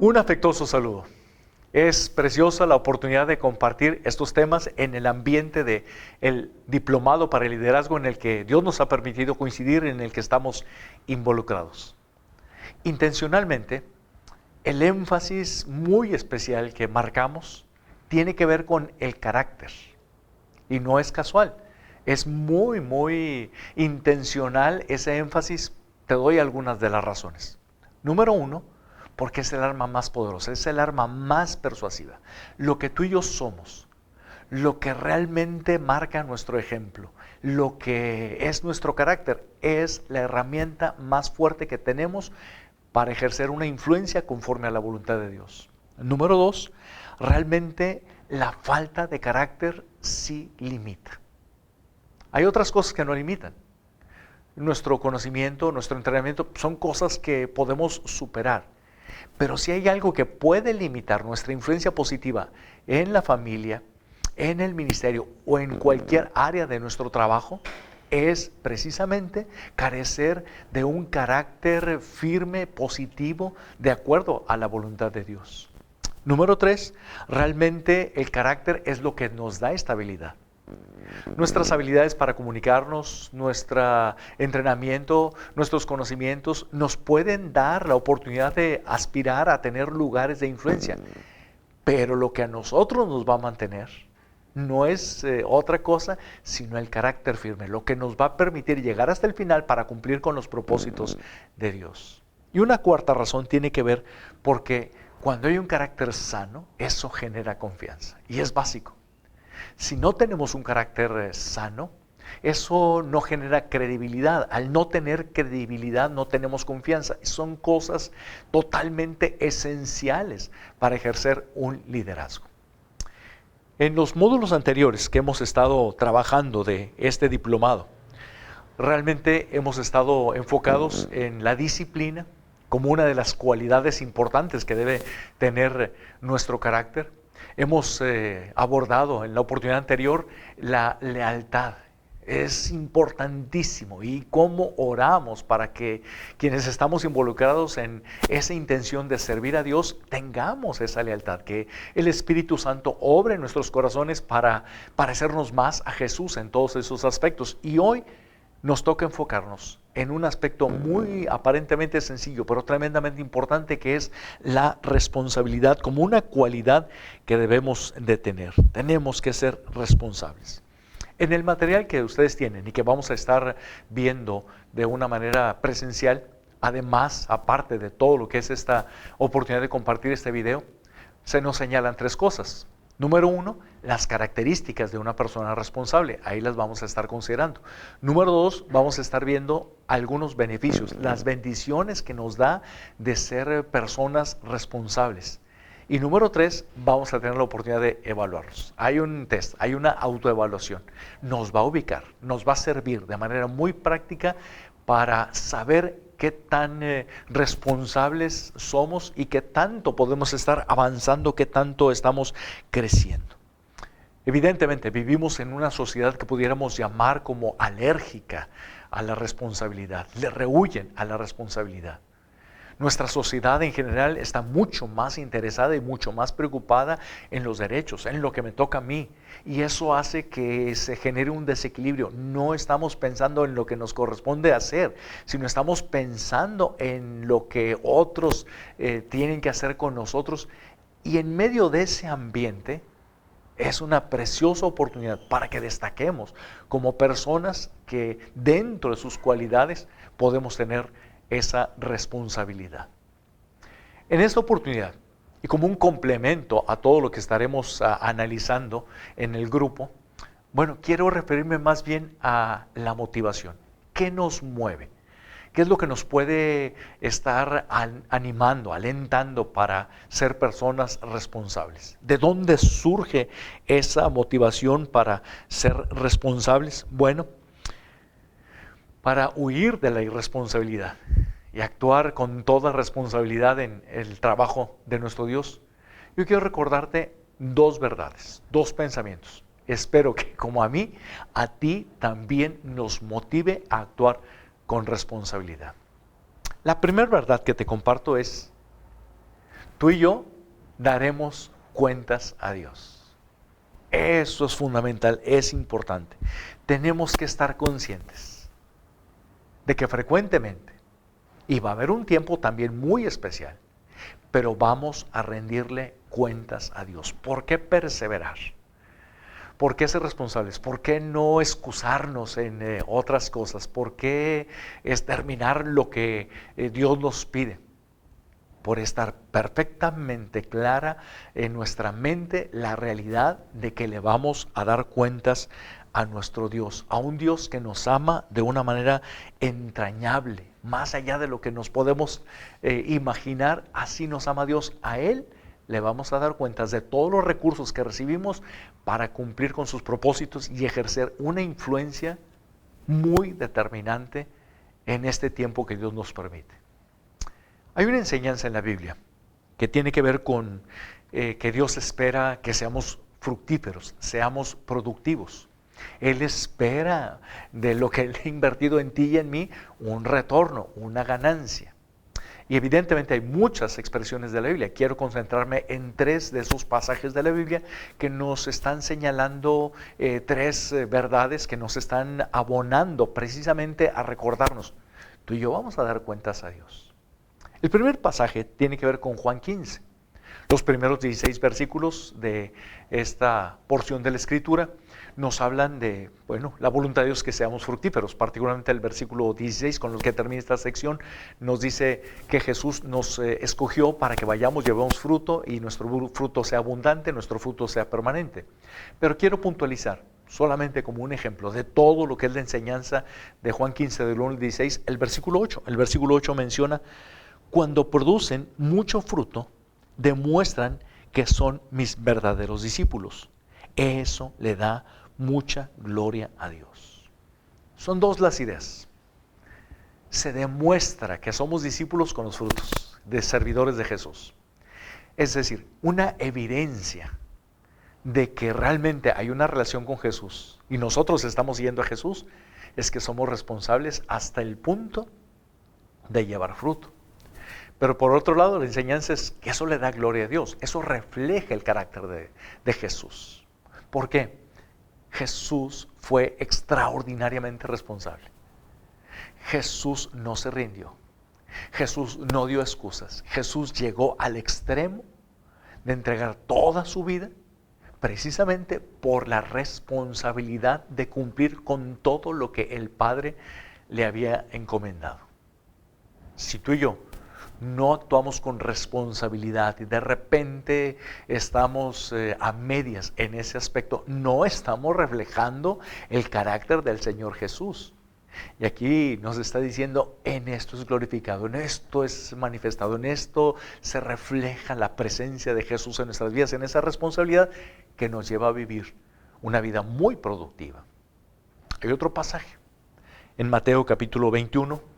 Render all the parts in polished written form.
Un afectuoso saludo. Es preciosa la oportunidad de compartir estos temas en el ambiente del diplomado para el liderazgo en el que Dios nos ha permitido coincidir, en el que estamos involucrados. Intencionalmente, el énfasis muy especial que marcamos tiene que ver con el carácter. Y no es casual, es muy intencional ese énfasis. Te doy algunas de las razones. Número uno, porque es el arma más poderosa, es el arma más persuasiva. Lo que tú y yo somos, lo que realmente marca nuestro ejemplo, lo que es nuestro carácter, es la herramienta más fuerte que tenemos para ejercer una influencia conforme a la voluntad de Dios. Número dos, realmente la falta de carácter sí limita. Hay otras cosas que no limitan. Nuestro conocimiento, nuestro entrenamiento son cosas que podemos superar. Pero si hay algo que puede limitar nuestra influencia positiva en la familia, en el ministerio o en cualquier área de nuestro trabajo, es precisamente carecer de un carácter firme, positivo, de acuerdo a la voluntad de Dios. Número tres, realmente el carácter es lo que nos da estabilidad. Nuestras habilidades para comunicarnos, nuestro entrenamiento, nuestros conocimientos nos pueden dar la oportunidad de aspirar a tener lugares de influencia. Pero lo que a nosotros nos va a mantener no es otra cosa sino el carácter firme, lo que nos va a permitir llegar hasta el final para cumplir con los propósitos de Dios. Y una cuarta razón tiene que ver porque cuando hay un carácter sano, eso genera confianza y es básico. Si no tenemos un carácter sano, eso no genera credibilidad. Al no tener credibilidad, no tenemos confianza. Son cosas totalmente esenciales para ejercer un liderazgo. En los módulos anteriores que hemos estado trabajando de este diplomado, realmente hemos estado enfocados en la disciplina como una de las cualidades importantes que debe tener nuestro carácter. Hemos abordado en la oportunidad anterior la lealtad. Es importantísimo y cómo oramos para que quienes estamos involucrados en esa intención de servir a Dios tengamos esa lealtad, que el Espíritu Santo obre en nuestros corazones para parecernos más a Jesús en todos esos aspectos. Y hoy nos toca enfocarnos en un aspecto muy aparentemente sencillo, pero tremendamente importante, que es la responsabilidad como una cualidad que debemos de tener. Tenemos que ser responsables. En el material que ustedes tienen y que vamos a estar viendo de una manera presencial, además, aparte de todo lo que es esta oportunidad de compartir este video, se nos señalan tres cosas. Número uno, las características de una persona responsable. Ahí las vamos a estar considerando. Número dos, vamos a estar viendo algunos beneficios, las bendiciones que nos da de ser personas responsables. Y número tres, vamos a tener la oportunidad de evaluarlos. Hay un test, hay una autoevaluación. Nos va a ubicar, nos va a servir de manera muy práctica para saber qué tan responsables somos y qué tanto podemos estar avanzando, qué tanto estamos creciendo. Evidentemente, vivimos en una sociedad que pudiéramos llamar como alérgica a la responsabilidad, le rehúyen a la responsabilidad. Nuestra sociedad en general está mucho más interesada y mucho más preocupada en los derechos, en lo que me toca a mí. Y eso hace que se genere un desequilibrio. No estamos pensando en lo que nos corresponde hacer, sino estamos pensando en lo que otros tienen que hacer con nosotros. Y en medio de ese ambiente es una preciosa oportunidad para que destaquemos como personas que dentro de sus cualidades podemos tener esa responsabilidad. En esta oportunidad, y como un complemento a todo lo que estaremos analizando en el grupo, bueno, quiero referirme más bien a la motivación. ¿Qué nos mueve? ¿Qué es lo que nos puede estar animando, alentando para ser personas responsables? ¿De dónde surge esa motivación para ser responsables? Bueno, para huir de la irresponsabilidad y actuar con toda responsabilidad en el trabajo de nuestro Dios, yo quiero recordarte dos verdades, dos pensamientos. Espero que, como a mí, a ti también nos motive a actuar con responsabilidad. La primera verdad que te comparto es: tú y yo daremos cuentas a Dios. Eso es fundamental, es importante. Tenemos que estar conscientes de que frecuentemente, y va a haber un tiempo también muy especial, pero vamos a rendirle cuentas a Dios. ¿Por qué perseverar? ¿Por qué ser responsables? ¿Por qué no excusarnos en otras cosas? ¿Por qué terminar lo que Dios nos pide? Por estar perfectamente clara en nuestra mente la realidad de que le vamos a dar cuentas a nuestro Dios, a un Dios que nos ama de una manera entrañable, más allá de lo que nos podemos imaginar. Así nos ama Dios. A Él le vamos a dar cuentas de todos los recursos que recibimos para cumplir con sus propósitos y ejercer una influencia muy determinante en este tiempo que Dios nos permite. Hay una enseñanza en la Biblia que tiene que ver con que Dios espera que seamos fructíferos, seamos productivos. Él espera de lo que Él ha invertido en ti y en mí un retorno, una ganancia. Y evidentemente hay muchas expresiones de la Biblia. Quiero concentrarme en 3 de esos pasajes de la Biblia que nos están señalando 3 verdades que nos están abonando precisamente a recordarnos. Tú y yo vamos a dar cuentas a Dios. El primer pasaje tiene que ver con Juan 15. Los primeros 16 versículos de esta porción de la Escritura nos hablan de, la voluntad de Dios que seamos fructíferos. Particularmente el versículo 16, con el que termina esta sección, nos dice que Jesús nos escogió para que vayamos, llevemos fruto y nuestro fruto sea abundante, nuestro fruto sea permanente. Pero quiero puntualizar, solamente como un ejemplo de todo lo que es la enseñanza de Juan 15, del 1 al 16, el versículo 8. El versículo 8 menciona: cuando producen mucho fruto, demuestran que son mis verdaderos discípulos. Eso le da mucha gloria a Dios. Son 2 las ideas. Se demuestra que somos discípulos con los frutos de servidores de Jesús. Es decir, una evidencia de que realmente hay una relación con Jesús y nosotros estamos siguiendo a Jesús, es que somos responsables hasta el punto de llevar fruto. Pero por otro lado, la enseñanza es que eso le da gloria a Dios. Eso refleja el carácter de Jesús. ¿Por qué? Jesús fue extraordinariamente responsable. Jesús no se rindió. Jesús no dio excusas. Jesús llegó al extremo de entregar toda su vida precisamente por la responsabilidad de cumplir con todo lo que el Padre le había encomendado. Si tú y yo no actuamos con responsabilidad y de repente estamos a medias en ese aspecto, no estamos reflejando el carácter del Señor Jesús. Y aquí nos está diciendo: en esto es glorificado, en esto es manifestado, en esto se refleja la presencia de Jesús en nuestras vidas, en esa responsabilidad que nos lleva a vivir una vida muy productiva. Hay otro pasaje en Mateo capítulo 21.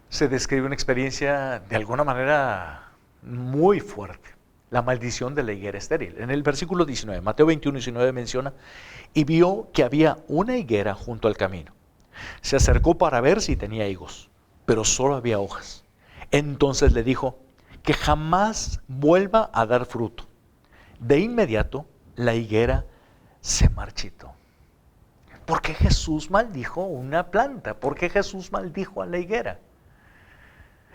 Se describe una experiencia de alguna manera muy fuerte, la maldición de la higuera estéril. En el versículo 19, Mateo 21, 19 menciona: y vio que había una higuera junto al camino. Se acercó para ver si tenía higos, pero solo había hojas. Entonces le dijo que jamás vuelva a dar fruto. De inmediato la higuera se marchitó. ¿Por qué Jesús maldijo una planta? ¿Por qué Jesús maldijo a la higuera?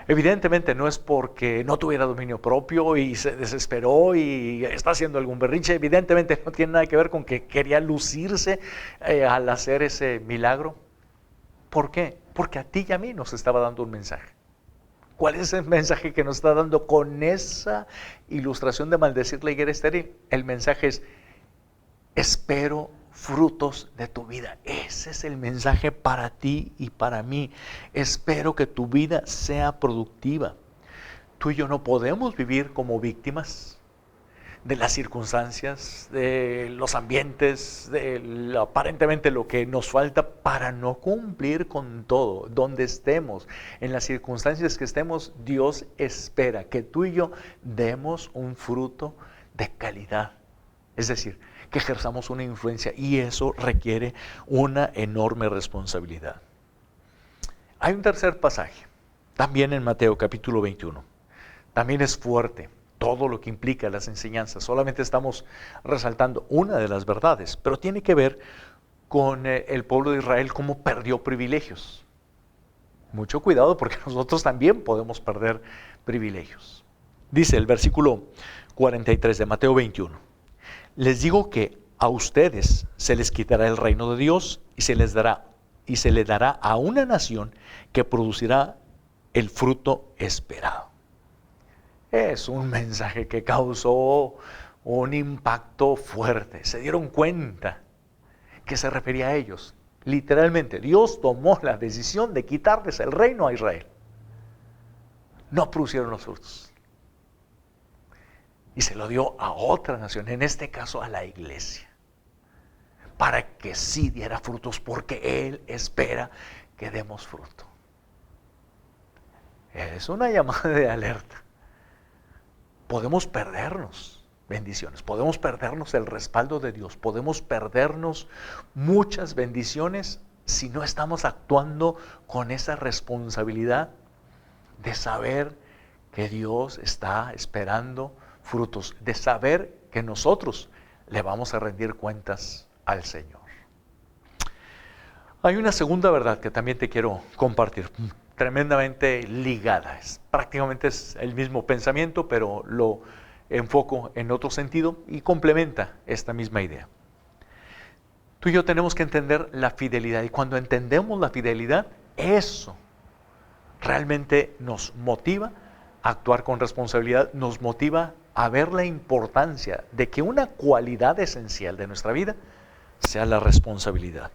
Evidentemente no es porque no tuviera dominio propio y se desesperó y está haciendo algún berrinche. Evidentemente no tiene nada que ver con que quería lucirse al hacer ese milagro. ¿Por qué? Porque a ti y a mí nos estaba dando un mensaje. ¿Cuál es el mensaje que nos está dando con esa ilustración de maldecir la higuera estéril? El mensaje es: espero frutos de tu vida. Ese es el mensaje para ti y para mí. Espero que tu vida sea productiva. Tú y yo no podemos vivir como víctimas de las circunstancias, de los ambientes, de aparentemente lo que nos falta para no cumplir con todo. Donde estemos, en las circunstancias que estemos, Dios espera que tú y yo demos un fruto de calidad. Es decir, que ejerzamos una influencia, y eso requiere una enorme responsabilidad. Hay un tercer pasaje, también en Mateo capítulo 21. También es fuerte. todo lo que implica las enseñanzas. Solamente estamos resaltando una de las verdades, pero tiene que ver con el pueblo de Israel, cómo perdió privilegios. Mucho cuidado porque nosotros también podemos perder privilegios. Dice el versículo 43 de Mateo 21. Les digo que a ustedes se les quitará el reino de Dios y se le dará a una nación que producirá el fruto esperado. Es un mensaje que causó un impacto fuerte. Se dieron cuenta que se refería a ellos. Literalmente, Dios tomó la decisión de quitarles el reino a Israel. No producieron los frutos. Y se lo dio a otra nación, en este caso a la iglesia, para que sí diera frutos, porque Él espera que demos fruto. Es una llamada de alerta. Podemos perdernos bendiciones, podemos perdernos el respaldo de Dios, podemos perdernos muchas bendiciones si no estamos actuando con esa responsabilidad de saber que Dios está esperando frutos, de saber que nosotros le vamos a rendir cuentas al Señor. Hay una segunda verdad que también te quiero compartir, tremendamente ligada. Prácticamente es el mismo pensamiento, pero lo enfoco en otro sentido y complementa esta misma idea. Tú y yo tenemos que entender la fidelidad, y cuando entendemos la fidelidad, eso realmente nos motiva a actuar con responsabilidad, nos motiva a ver la importancia de que una cualidad esencial de nuestra vida sea la responsabilidad.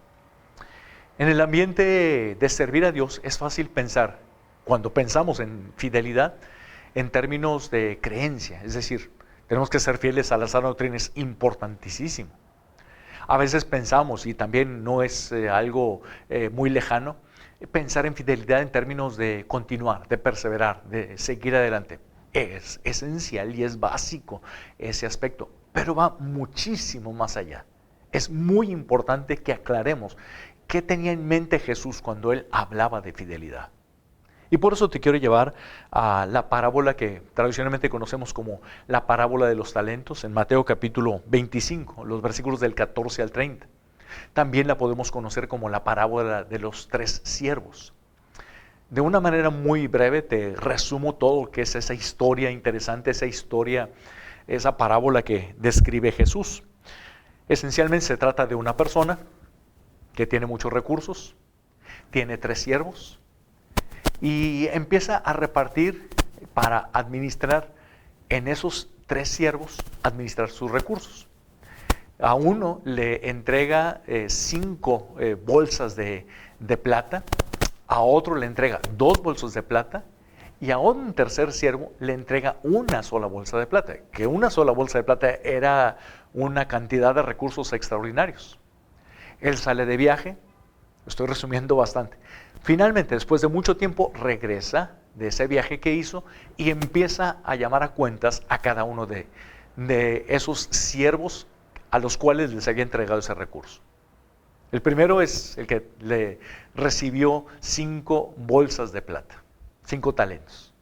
En el ambiente de servir a Dios es fácil pensar, cuando pensamos en fidelidad, en términos de creencia, es decir, tenemos que ser fieles a la sana doctrina, es importantísimo. A veces pensamos, y también no es algo muy lejano, pensar en fidelidad en términos de continuar, de perseverar, de seguir adelante. Es esencial y es básico ese aspecto, pero va muchísimo más allá. Es muy importante que aclaremos qué tenía en mente Jesús cuando Él hablaba de fidelidad. Y por eso te quiero llevar a la parábola que tradicionalmente conocemos como la parábola de los talentos, en Mateo capítulo 25, los versículos del 14 al 30. También la podemos conocer como la parábola de los 3 siervos. De una manera muy breve te resumo todo lo que es esa historia interesante, esa parábola que describe Jesús. Esencialmente se trata de una persona que tiene muchos recursos, tiene 3 siervos, y empieza a repartir para administrar en esos 3 siervos, administrar sus recursos. A uno le entrega 5 bolsas de plata, a otro le entrega 2 bolsas de plata, y a un tercer siervo le entrega una sola bolsa de plata, que una sola bolsa de plata era una cantidad de recursos extraordinarios. Él sale de viaje, estoy resumiendo bastante. Finalmente, después de mucho tiempo, regresa de ese viaje que hizo y empieza a llamar a cuentas a cada uno de esos siervos a los cuales les había entregado ese recurso. El primero es el que le recibió 5 bolsas de plata, 5 talentos.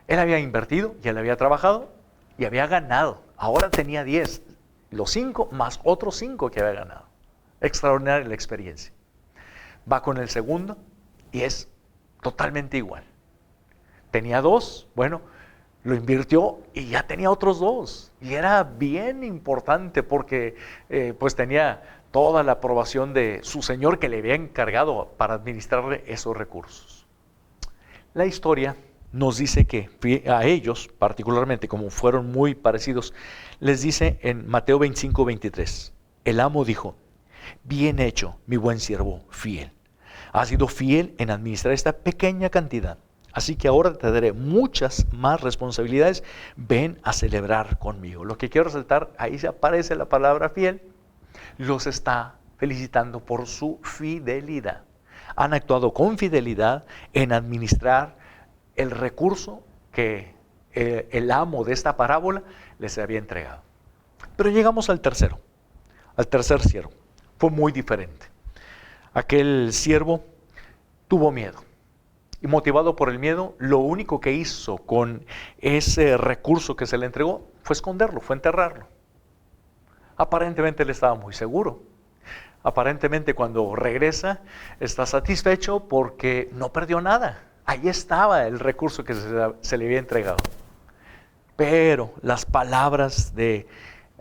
Él había invertido y él había trabajado y había ganado. Ahora tenía 10, los 5 más otros 5 que había ganado. Extraordinaria la experiencia. Va con el segundo y es totalmente igual. Tenía 2, bueno, lo invirtió y ya tenía otros 2. Y era bien importante porque pues tenía toda la aprobación de su señor que le había encargado para administrarle esos recursos. La historia nos dice que a ellos, particularmente como fueron muy parecidos, les dice en Mateo 25, 23, el amo dijo: bien hecho, mi buen siervo fiel. Has sido fiel en administrar esta pequeña cantidad, así que ahora te daré muchas más responsabilidades. Ven a celebrar conmigo. Lo que quiero resaltar, ahí se aparece la palabra fiel. Los está felicitando por su fidelidad. Han actuado con fidelidad en administrar el recurso que el amo de esta parábola les había entregado. Pero llegamos al tercer siervo. Fue muy diferente. Aquel siervo tuvo miedo. Y motivado por el miedo, lo único que hizo con ese recurso que se le entregó fue esconderlo, fue enterrarlo. Aparentemente él estaba muy seguro. Aparentemente cuando regresa está satisfecho porque no perdió nada. Ahí estaba el recurso que se le había entregado. Pero las palabras de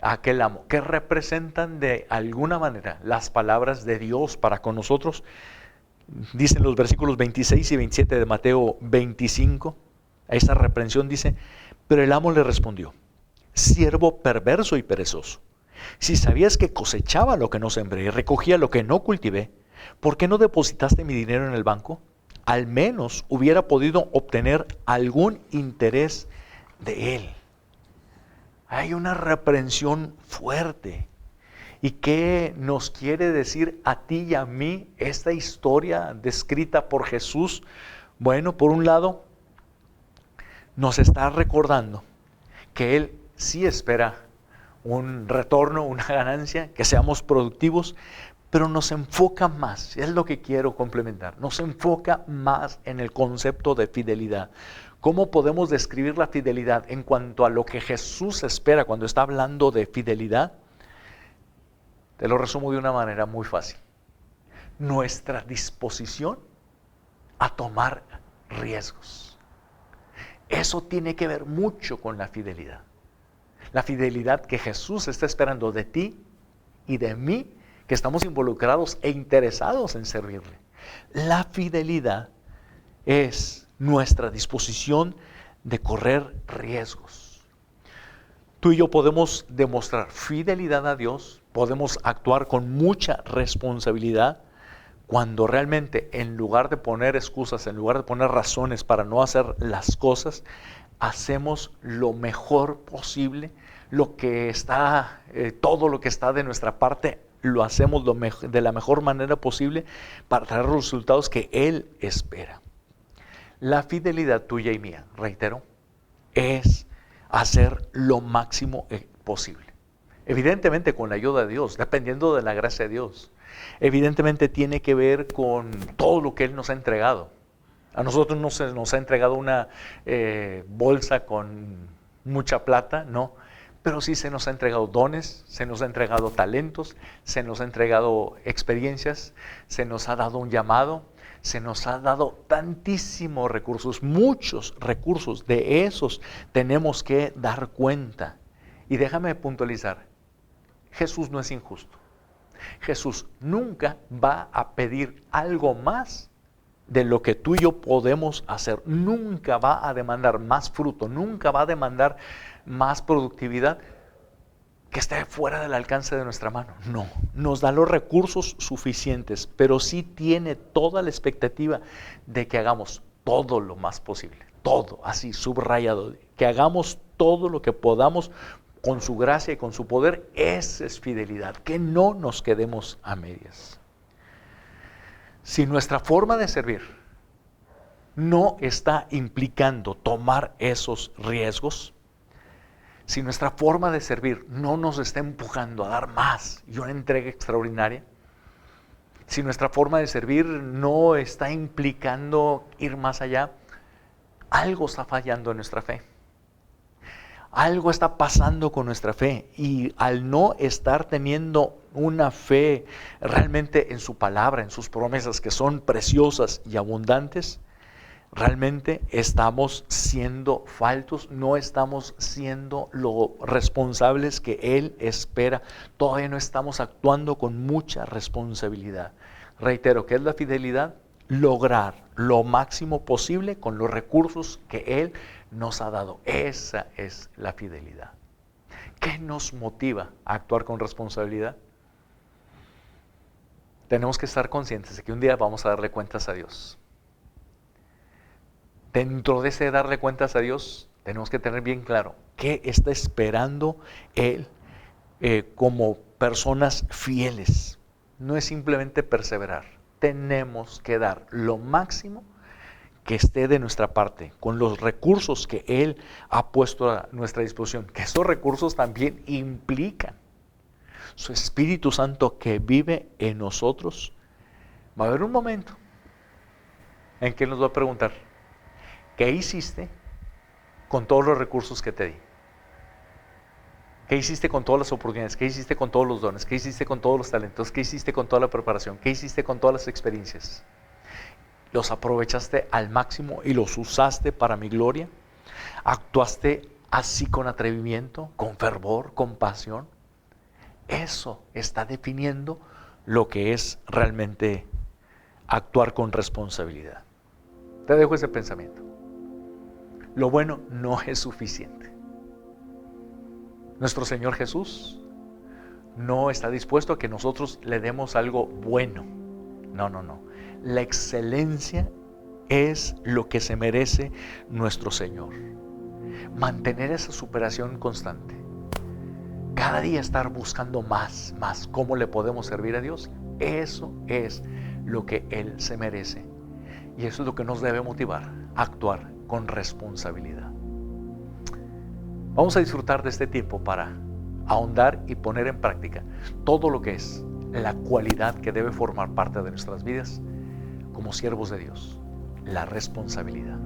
aquel amo, que representan de alguna manera las palabras de Dios para con nosotros, dicen los versículos 26 y 27 de Mateo 25, a esa reprensión dice: pero el amo le respondió: siervo perverso y perezoso, si sabías que cosechaba lo que no sembré y recogía lo que no cultivé, ¿por qué no depositaste mi dinero en el banco? Al menos hubiera podido obtener algún interés de él. Hay una reprensión fuerte. ¿Y qué nos quiere decir a ti y a mí esta historia descrita por Jesús? Bueno, por un lado, nos está recordando que Él sí espera un retorno, una ganancia, que seamos productivos, pero nos enfoca más, es lo que quiero complementar, nos enfoca más en el concepto de fidelidad. ¿Cómo podemos describir la fidelidad en cuanto a lo que Jesús espera cuando está hablando de fidelidad? Te lo resumo de una manera muy fácil. Nuestra disposición a tomar riesgos. Eso tiene que ver mucho con la fidelidad. La fidelidad que Jesús está esperando de ti y de mí, que estamos involucrados e interesados en servirle. La fidelidad es nuestra disposición de correr riesgos. Tú y yo podemos demostrar fidelidad a Dios, podemos actuar con mucha responsabilidad cuando realmente, en lugar de poner excusas, en lugar de poner razones para no hacer las cosas, hacemos lo mejor posible, todo lo que está de nuestra parte, lo hacemos de la mejor manera posible para traer los resultados que Él espera. La fidelidad tuya y mía, reitero, es hacer lo máximo posible. Evidentemente con la ayuda de Dios, dependiendo de la gracia de Dios. Evidentemente tiene que ver con todo lo que Él nos ha entregado. A nosotros no se nos ha entregado una bolsa con mucha plata, no. Pero sí se nos ha entregado dones, se nos ha entregado talentos, se nos ha entregado experiencias, se nos ha dado un llamado, se nos ha dado tantísimos recursos, muchos recursos. De esos tenemos que dar cuenta. Y déjame puntualizar, Jesús no es injusto. Jesús nunca va a pedir algo más de lo que tú y yo podemos hacer. Nunca va a demandar más fruto, nunca va a demandar más productividad que esté fuera del alcance de nuestra mano. No, nos da los recursos suficientes, pero sí tiene toda la expectativa de que hagamos todo lo más posible. Todo, así subrayado, que hagamos todo lo que podamos con su gracia y con su poder. Esa es fidelidad, que no nos quedemos a medias. Si nuestra forma de servir no está implicando tomar esos riesgos, si nuestra forma de servir no nos está empujando a dar más y una entrega extraordinaria, si nuestra forma de servir no está implicando ir más allá, algo está fallando en nuestra fe. Algo está pasando con nuestra fe, y al no estar teniendo una fe realmente en su palabra, en sus promesas que son preciosas y abundantes, realmente estamos siendo faltos, no estamos siendo lo responsables que Él espera, todavía no estamos actuando con mucha responsabilidad. Reitero, ¿qué es la fidelidad? Lograr lo máximo posible con los recursos que Él nos ha dado. Esa es la fidelidad. ¿Qué nos motiva a actuar con responsabilidad? Tenemos que estar conscientes de que un día vamos a darle cuentas a Dios. Dentro de ese darle cuentas a Dios, tenemos que tener bien claro qué está esperando Él como personas fieles. No es simplemente perseverar. Tenemos que dar lo máximo que esté de nuestra parte, con los recursos que Él ha puesto a nuestra disposición, que esos recursos también implican su Espíritu Santo que vive en nosotros. Va a haber un momento en que Él nos va a preguntar, ¿qué hiciste con todos los recursos que te di? ¿Qué hiciste con todas las oportunidades? ¿Qué hiciste con todos los dones? ¿Qué hiciste con todos los talentos? ¿Qué hiciste con toda la preparación? ¿Qué hiciste con todas las experiencias? ¿Los aprovechaste al máximo y los usaste para mi gloria? ¿Actuaste así con atrevimiento, con fervor, con pasión? Eso está definiendo lo que es realmente actuar con responsabilidad. Te dejo ese pensamiento. Lo bueno no es suficiente. Nuestro Señor Jesús no está dispuesto a que nosotros le demos algo bueno. No, no, no. La excelencia es lo que se merece nuestro Señor. Mantener esa superación constante. Cada día estar buscando más, cómo le podemos servir a Dios. Eso es lo que Él se merece. Y eso es lo que nos debe motivar a actuar con responsabilidad. Vamos a disfrutar de este tiempo para ahondar y poner en práctica todo lo que es la cualidad que debe formar parte de nuestras vidas como siervos de Dios, la responsabilidad.